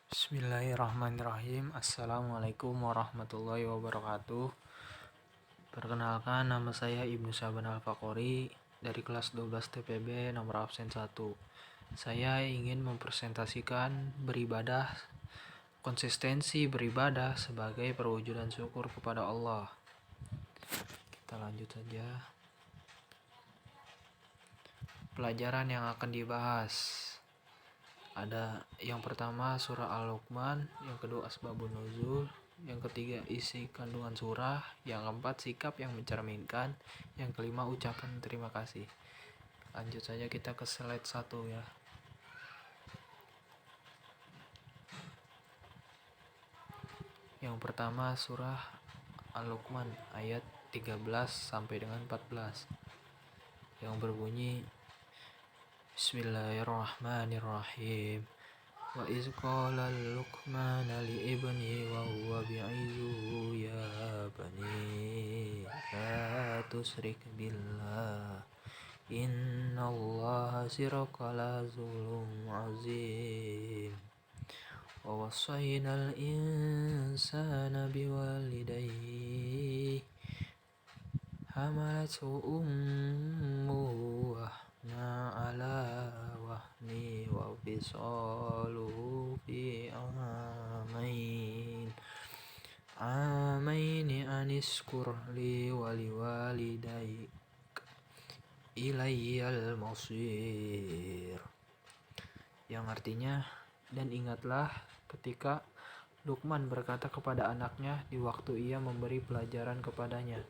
Bismillahirrahmanirrahim. Assalamualaikum warahmatullahi wabarakatuh. Perkenalkan, nama saya Ibnu Syaban Al-Faqori dari kelas 12 TPB nomor absen 1. Saya ingin mempresentasikan konsistensi beribadah sebagai perwujudan syukur kepada Allah. Kita lanjut saja. Pelajaran yang akan dibahas ada yang pertama surah Al-Luqman, yang kedua asbabun nuzul, yang ketiga isi kandungan surah, yang keempat sikap yang mencerminkan, yang kelima ucapan terima kasih. Lanjut saja kita ke slide 1 ya. Yang pertama surah Al-Luqman ayat 13 sampai dengan 14 yang berbunyi Bismillahirrahmanirrahim. Wa iz qala Luqman li ibnihi wa huwa bi'izuhu ya bani la tusyrik billah innallaha syirka la zulmun azim. Wa wasainal insana biwalidayhi hamalatu ummuhu wahna ala wahni wa fisaluhu fi amaini anishkur li wa liwalidayk ilayyal masir, yang artinya, dan ingatlah ketika Luqman berkata kepada anaknya di waktu ia memberi pelajaran kepadanya,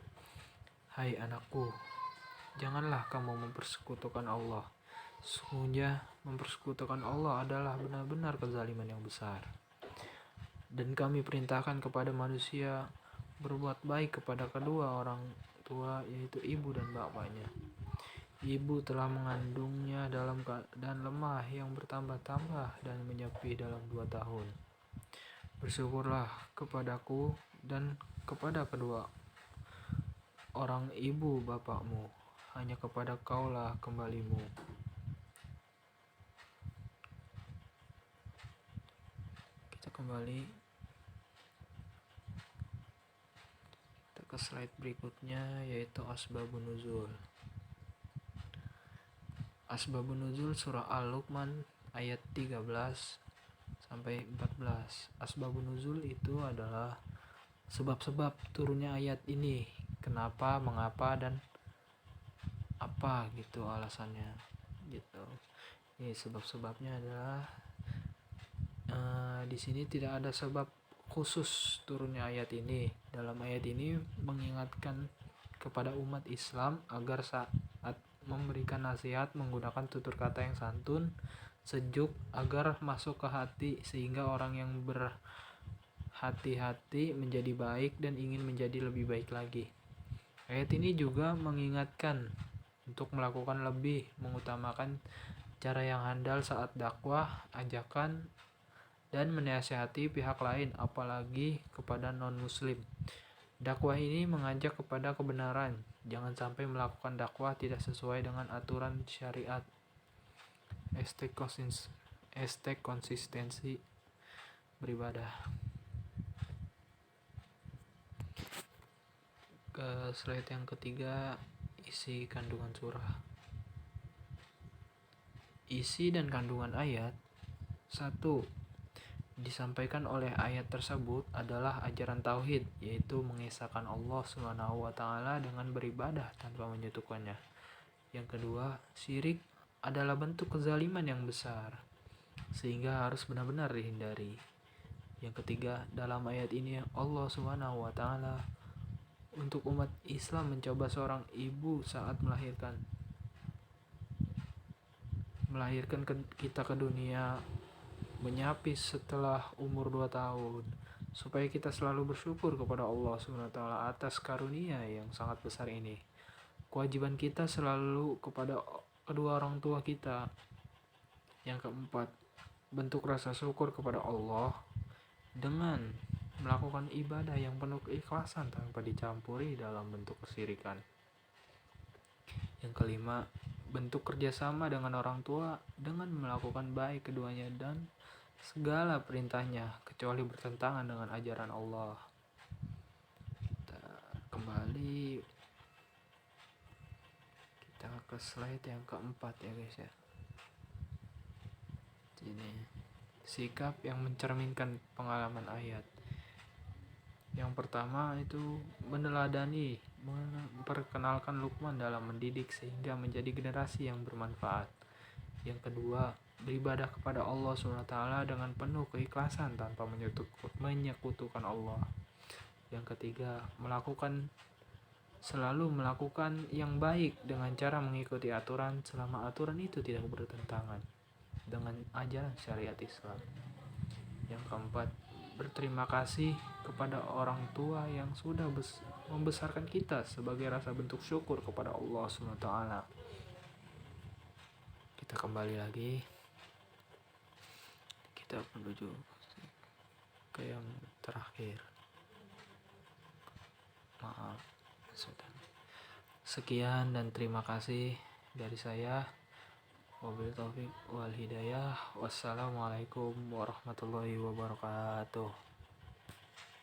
hai anakku, janganlah kamu mempersekutukan Allah. Sesungguhnya mempersekutukan Allah adalah benar-benar kezaliman yang besar. Dan kami perintahkan kepada manusia berbuat baik kepada kedua orang tua, yaitu ibu dan bapaknya. Ibu telah mengandungnya dalam keadaan lemah yang bertambah-tambah dan menyepi dalam 2 tahun. Bersyukurlah kepadaku dan kepada kedua orang ibu bapakmu, hanya kepada kaulah kembalimu. Kita kembali ke slide berikutnya, yaitu asbabun nuzul. Asbabun nuzul surah Al-Luqman ayat 13 sampai 14. Asbabun nuzul itu adalah sebab-sebab turunnya ayat ini, kenapa, mengapa, dan apa gitu alasannya gitu. Ini sebab-sebabnya adalah di sini tidak ada sebab khusus turunnya ayat ini. Dalam ayat ini mengingatkan kepada umat Islam agar saat memberikan nasihat menggunakan tutur kata yang santun, sejuk, agar masuk ke hati sehingga orang yang berhati-hati menjadi baik dan ingin menjadi lebih baik lagi. Ayat ini juga mengingatkan untuk melakukan lebih, mengutamakan cara yang handal saat dakwah, ajakan, dan menasihati pihak lain, apalagi kepada non-muslim. Dakwah ini mengajak kepada kebenaran, jangan sampai melakukan dakwah tidak sesuai dengan aturan syariat. Konsistensi beribadah. Ke slide yang ketiga, isi kandungan surah. Isi dan kandungan ayat. 1. Disampaikan oleh ayat tersebut adalah ajaran tauhid, yaitu mengesahkan Allah SWT dengan beribadah tanpa menyekutukannya. Yang kedua, syirik adalah bentuk kezaliman yang besar, sehingga harus benar-benar dihindari. Yang ketiga, dalam ayat ini Allah SWT untuk umat Islam mencoba seorang ibu saat melahirkan kita ke dunia, menyapis setelah umur 2 tahun, supaya kita selalu bersyukur kepada Allah SWT atas karunia yang sangat besar ini. Kewajiban kita selalu kepada kedua orang tua kita. Yang keempat, bentuk rasa syukur kepada Allah dengan melakukan ibadah yang penuh keikhlasan tanpa dicampuri dalam bentuk kesyirikan. Yang kelima, bentuk kerjasama dengan orang tua dengan melakukan baik keduanya dan segala perintahnya kecuali bertentangan dengan ajaran Allah. Kita kembali, kita ke slide yang keempat ya guys ya. Ini sikap yang mencerminkan pengalaman ayat. Yang pertama itu meneladani, memperkenalkan Luqman dalam mendidik sehingga menjadi generasi yang bermanfaat. Yang kedua, beribadah kepada Allah SWT dengan penuh keikhlasan tanpa menyekutukan Allah. Yang ketiga, selalu melakukan yang baik dengan cara mengikuti aturan selama aturan itu tidak bertentangan dengan ajaran syariat Islam. Yang keempat, berterima kasih kepada orang tua yang sudah membesarkan kita sebagai rasa bentuk syukur kepada Allah SWT. Kita kembali lagi, kita menuju ke yang terakhir. Maaf, sekian dan terima kasih dari saya. Wabillahi taufiq wal hidayah. Wassalamualaikum warahmatullahi wabarakatuh.